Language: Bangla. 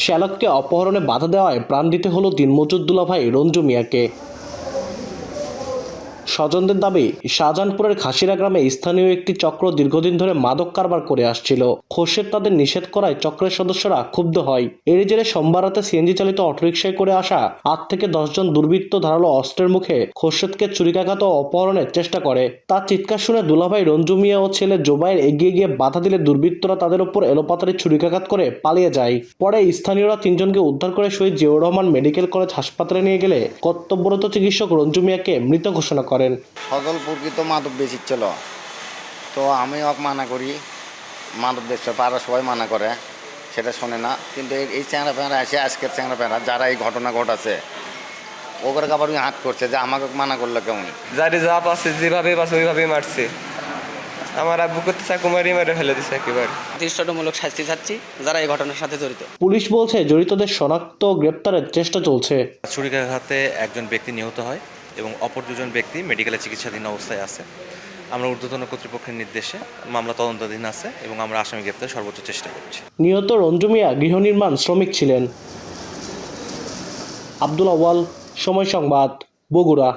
শ্যালককে অপহরণে বাধা দেওয়ায় প্রাণ দিতে হলো দিনমজুর দুলাভাই রঞ্জু মিয়াকে। স্বজনদের দাবি, শাহজাহানপুরের খাসিরা গ্রামে স্থানীয় একটি চক্র দীর্ঘদিন ধরে মাদক কারবার করে আসছিল। খোরশেদ তাদের নিষেধ করায় চক্রের সদস্যরা ক্ষুব্ধ হয়। এরই জেরে সোমবার রাতে সিএনজি চালিত অটোরিকশায় করে আসা 8 থেকে 10 জন দুর্বৃত্ত ধারালো অস্ত্রের মুখে খোরশেদকে চুরিকাঘাত ও অপহরণের চেষ্টা করে। তার চিৎকার শুনে দুলাভাই রঞ্জু মিয়া ও ছেলে জোবায়ের এগিয়ে গিয়ে বাধা দিলে দুর্বৃত্তরা তাদের উপর এলোপাতাড়ি ছুরিকাঘাত করে পালিয়ে যায়। পরে স্থানীয়রা 3 জনকে উদ্ধার করে শহীদ জিয়াউর রহমান মেডিকেল কলেজ হাসপাতালে নিয়ে গেলে কর্তব্যরত চিকিৎসক রঞ্জু মিয়াকে মৃত ঘোষণা করেন। সজলপুরকে তো মাদক বেশি ছিল, তো আমি ওকে মানা করি, মাদক বেচতে পাড়া সবাই মানা করে, সেটা শোনে না। কিন্তু এই চ্যাংরা ফ্যাংরা আসে, আজকের চ্যাংরা ফ্যাংরা যারা এই ঘটনা ঘটাছে ওকে আবার হাত করছে যে আমাকে মানা করলো কেমন। যারে যা পাচ্ছে যেভাবে পাচ্ছে ওইভাবেই মারছে। আমার আব্বু করতে চাকু মারিয়ে মেরে ফেলে দিচ্ছে একেবারে। দৃষ্টান্তমূলক শাস্তি চাচ্ছি যারা এই ঘটনার সাথে জড়িত। পুলিশ বলছে জড়িতদের শনাক্ত ও গ্রেপ্তারের চেষ্টা চলছে। ছুরিকাঘাতে একজন ব্যক্তি নিহত হয় এবং অপর দুজন ব্যক্তি মেডিকেলে চিকিৎসাধীন অবস্থায় আছে। আমরা ঊর্ধ্বতন কর্তৃপক্ষের নির্দেশে মামলা তদন্তাধীন আছে এবং আমরা আসামি গ্রেপ্তারের সর্বোচ্চ চেষ্টা করছি। নিহত রঞ্জু মিয়া গৃহ নির্মাণ শ্রমিক ছিলেন। আব্দুল আওয়াল, সময় সংবাদ, বগুড়া।